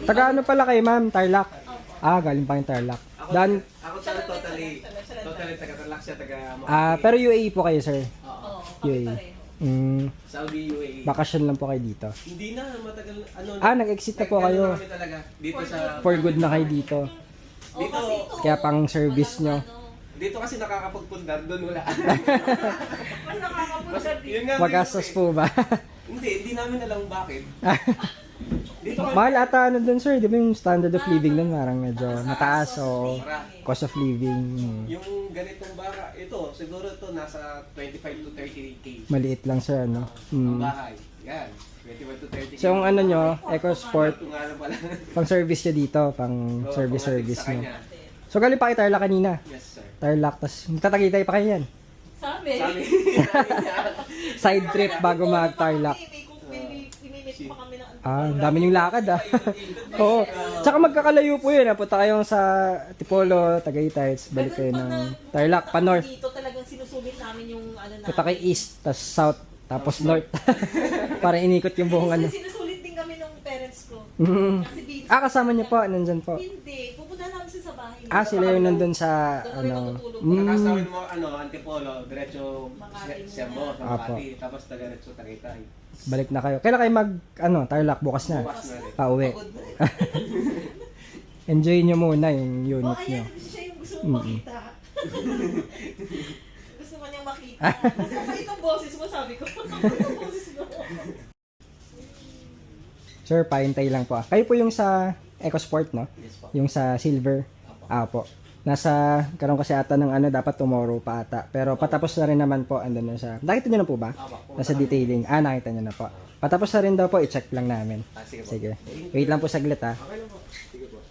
Taga ano pala kayo, ma'am? Tarlac? Galing pa yung Tarlac. Ako talaga totally taga-Tarlac siya, Pero UAE po kayo, sir? Oo. UAE. Saudi, UAE. Bakasyon lang po kayo dito. Hindi na, matagal, nag-exit na po kayo. Kami talaga, dito sa... For good na kayo dito. Dito, Kaya pang service nyo. dito kasi nakakapagpundar, doon wala. Yun nga, Magastos po ba? hindi namin alam bakit. Dito kami, Mahal ata ano dun, sir. Di ba yung standard of living dun parang medyo mataas o cost of living. yung ganitong baka, ito, siguro ito nasa 25 to 30K. Maliit lang, sir, ano? Ang bahay. Yan. 25 to 30K. So, yung ano nyo, EcoSport, Ito nga lang pala. pang service nyo dito, pang Oo, service pamatik sa nyo. kanya. So, galing pa kayo Tarlac kanina. Yes, sir. Tarlac, tas tatagitay pa kayo yan. Sabi. Sabi. Side trip bago mag-Tarlac. Imimit pa kami ng Ang dami yung lakad Oo. Tsaka magkakalayo po yun. Punta kayong sa Tipolo, Tagaytay, balik kayo ng Tarlac, pa north. Dito talagang sinusulit namin yung ano namin. Punta kayo east, tas south, tapos north. Para inikot yung buong ano. Sinusulit din kami ng parents ko. Mhm. Kasi busy. Kasama niyo po, nandyan po. Hindi. Pupunta namin sila sa bahay. Sila yung nandun sa Doon kami ano. matutulog. Nakasawin mo, Antipolo, diretso Makati Sembo, Apo. Makati, tapos diretso Tagaytay. Balik na kayo. Kailan kayo Tarlac bukas na? Bukas na rin. Pauwi. Pagod na. Enjoy nyo muna yung unit nyo. Ayan, siya yung gusto mong makita. Gusto mo niyang makita. Mas mabait ang boses mo, sabi ko. Ang boses mo. Sir, paintay lang po. Kayo po yung sa EcoSport, no? Yes po. Yung sa silver. Po. Karoon kasi ata ng dapat tomorrow pa ata. Pero patapos na rin naman po, andun na sa... Nakita nyo na po ba? Nasa detailing. Nakita nyo na po. Patapos na rin daw po, i-check lang namin. Sige po. Sige. Wait lang po saglit, Okay lang po. Sige po.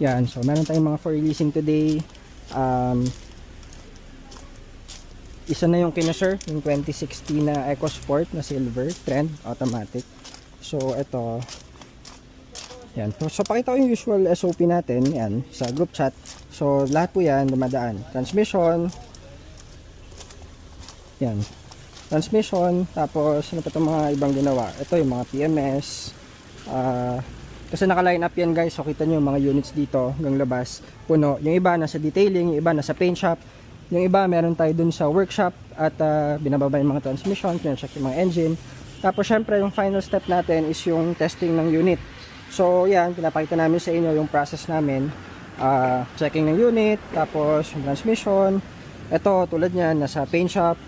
Yan, so meron tayong mga for releasing today. Isa na yung kinasir, yung 2016 na EcoSport na silver, trend, automatic. So, ito. Yan. So, pakita ko yung usual SOP natin, yan, sa group chat. So, lahat po yan, dumadaan. Transmission. Yan. Transmission. Tapos, ano pa itong mga ibang ginawa? Ito yung mga PMS. Kasi naka-line up yan guys. So, kita nyo yung mga units dito, hanggang labas. Puno. Yung iba nasa detailing, yung iba nasa paint shop. Yung iba, meron tayo dun sa workshop. At binababa yung mga transmission, pinacheck yung mga engine. Tapos, syempre, yung final step natin is yung testing ng unit. So, yan, pinapakita namin sa inyo yung process namin. Checking ng unit, tapos yung transmission. Ito, tulad niyan, nasa paint shop.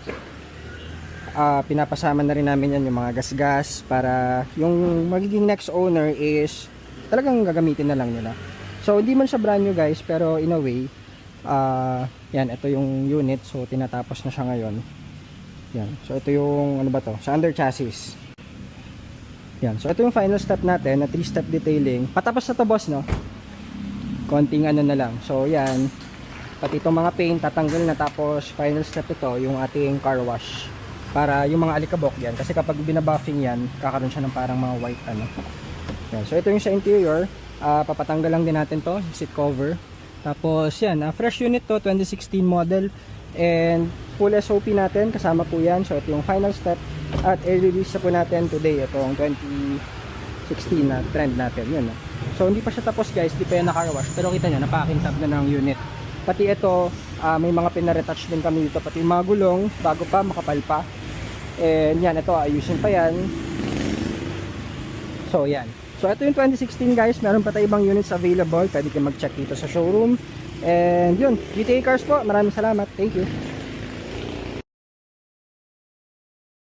Pinapasama na rin namin yan yung mga gas-gas para yung magiging next owner is talagang gagamitin na lang nila. So, hindi man siya brand new guys, pero in a way, yan, ito yung unit. So, tinatapos na siya ngayon. Yan. So, ito yung, ano ba to? Sa under chassis. Yan. So, ito yung final step natin na 3-step detailing. Patapos na to, boss, no? Konting ano na lang. So, yan. Pati itong mga paint, tatanggal na. Tapos, final step ito, yung ating car wash. Para yung mga alikabok yan. Kasi kapag binabuffing yan, kakaroon siya ng parang mga white, ano. Yan. So, ito yung sa interior. Papatanggal lang din natin to, yung seat cover. Tapos, yan. Fresh unit to, 2016 model. And, full SOP natin. Kasama po yan. So, ito yung final step. At i-release na po natin today itong 2016 na trend natin yun. So hindi pa siya tapos guys, di pa yan naka wash, pero kita nyo napacking tab na ng unit. Pati ito may mga pinaretouch din kami dito, pati yung mga gulong bago pa, makapal pa. And yan, ito ayusin pa yan. So yan, so ito yung 2016 guys, meron pa tayo ibang units available, pwede kayo mag check dito sa showroom. And yun, GTA Cars po, maraming salamat, thank you.